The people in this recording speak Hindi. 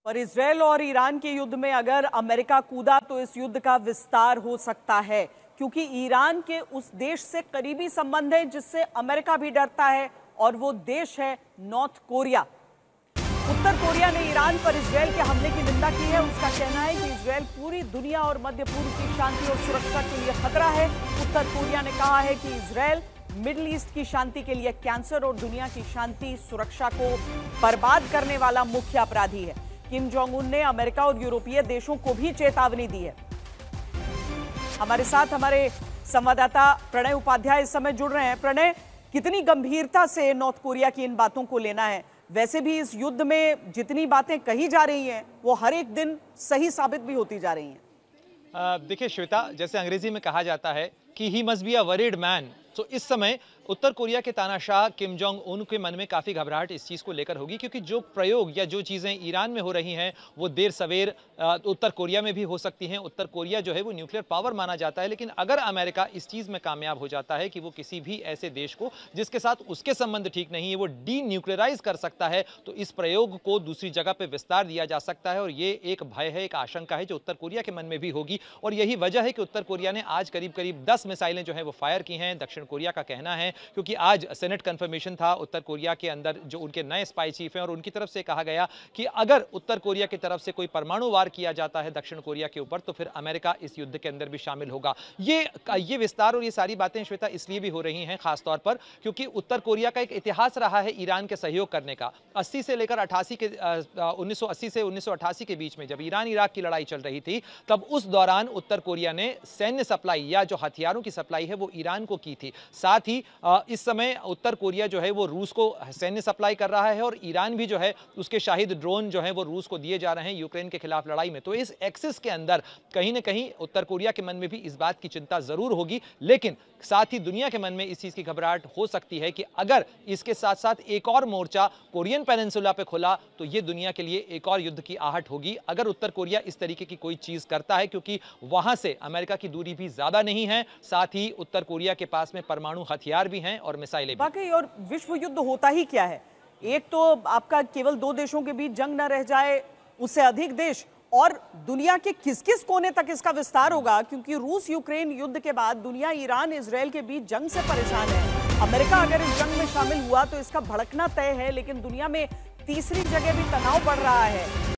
पर इजरायल और ईरान के युद्ध में अगर अमेरिका कूदा तो इस युद्ध का विस्तार हो सकता है, क्योंकि ईरान के उस देश से करीबी संबंध है जिससे अमेरिका भी डरता है, और वो देश है नॉर्थ कोरिया। उत्तर कोरिया ने ईरान पर इजरायल के हमले की निंदा की है। उसका कहना है कि इजरायल पूरी दुनिया और मध्य पूर्व की शांति और सुरक्षा के लिए खतरा है। उत्तर कोरिया ने कहा है कि इजरायल मिडिल ईस्ट की शांति के लिए कैंसर और दुनिया की शांति सुरक्षा को बर्बाद करने वाला मुख्य अपराधी है। किम जोंग उन ने अमेरिका और यूरोपीय देशों को भी चेतावनी दी है। हमारे साथ हमारे संवाददाता प्रणय उपाध्याय इस समय जुड़ रहे हैं। प्रणय, कितनी गंभीरता से नॉर्थ कोरिया की इन बातों को लेना है? वैसे भी इस युद्ध में जितनी बातें कही जा रही हैं वो हर एक दिन सही साबित भी होती जा रही हैं। देखिए श्वेता, जैसे अंग्रेजी में कहा जाता है कि he must be a worried man. तो इस समय उत्तर कोरिया के तानाशाह किम जोंग उन के मन में काफ़ी घबराहट इस चीज़ को लेकर होगी, क्योंकि जो प्रयोग या जो चीज़ें ईरान में हो रही हैं वो देर सवेर उत्तर कोरिया में भी हो सकती हैं। उत्तर कोरिया जो है वो न्यूक्लियर पावर माना जाता है, लेकिन अगर अमेरिका इस चीज़ में कामयाब हो जाता है कि वो किसी भी ऐसे देश को जिसके साथ उसके संबंध ठीक नहीं है वो डी न्यूक्लियराइज कर सकता है, तो इस प्रयोग को दूसरी जगह पर विस्तार दिया जा सकता है। और ये एक भय है, एक आशंका है जो उत्तर कोरिया के मन में भी होगी। और यही वजह है कि उत्तर कोरिया ने आज करीब करीब 10 मिसाइलें जो है वो फायर की हैं। दक्षिण कोरिया का कहना है, क्योंकि आज सेनेट कंफर्मेशन था उत्तर कोरिया के अंदर जो उनके नए स्पाई चीफ हैं, और उनकी तरफ से कहा गया कि अगर उत्तर कोरिया की तरफ से कोई परमाणु वार किया जाता है दक्षिण कोरिया के ऊपर तो फिर अमेरिका इस युद्ध के अंदर भी शामिल होगा। ये विस्तार और ये सारी बातें श्वेता इसलिए भी हो रही हैं खासतौर पर क्योंकि उत्तर कोरिया का एक इतिहास रहा है ईरान के सहयोग करने का। 80 से लेकर 88 के 1980 से 1988 के बीच में जब ईरान इराक की लड़ाई चल रही थी, तब उस दौरान उत्तर कोरिया ने सैन्य सप्लाई या जो हथियारों की सप्लाई है वो ईरान को की थी। साथ ही इस समय उत्तर कोरिया जो है वो रूस को सैन्य सप्लाई कर रहा है, और ईरान भी जो है उसके शाहिद ड्रोन जो है वो रूस को दिए जा रहे हैं यूक्रेन के खिलाफ लड़ाई में। तो इस एक्सिस के अंदर कहीं ना कहीं उत्तर कोरिया के मन में भी इस बात की चिंता जरूर होगी, लेकिन साथ ही दुनिया के मन में इस चीज की घबराहट हो सकती है कि अगर इसके साथ साथ एक और मोर्चा कोरियन पेनिनसुला पे खुला तो ये दुनिया के लिए एक और युद्ध की आहट होगी अगर उत्तर कोरिया इस तरीके की कोई चीज करता है, क्योंकि वहां से अमेरिका की दूरी भी ज्यादा नहीं है। साथ ही उत्तर कोरिया के पास में परमाणु हथियार भी हैं और मिसाइलें भी। बाकी और विश्व युद्ध होता ही क्या है? एक तो आपका केवल 2 देशों के बीच जंग न रह जाए, उससे अधिक देश, और दुनिया के किस किस कोने तक इसका विस्तार होगा, क्योंकि रूस यूक्रेन युद्ध के बाद दुनिया ईरान इजरायल के बीच जंग से परेशान है। अमेरिका अगर इस जंग में शामिल हुआ तो इसका भड़कना तय है, लेकिन दुनिया में तीसरी जगह भी तनाव बढ़ रहा है।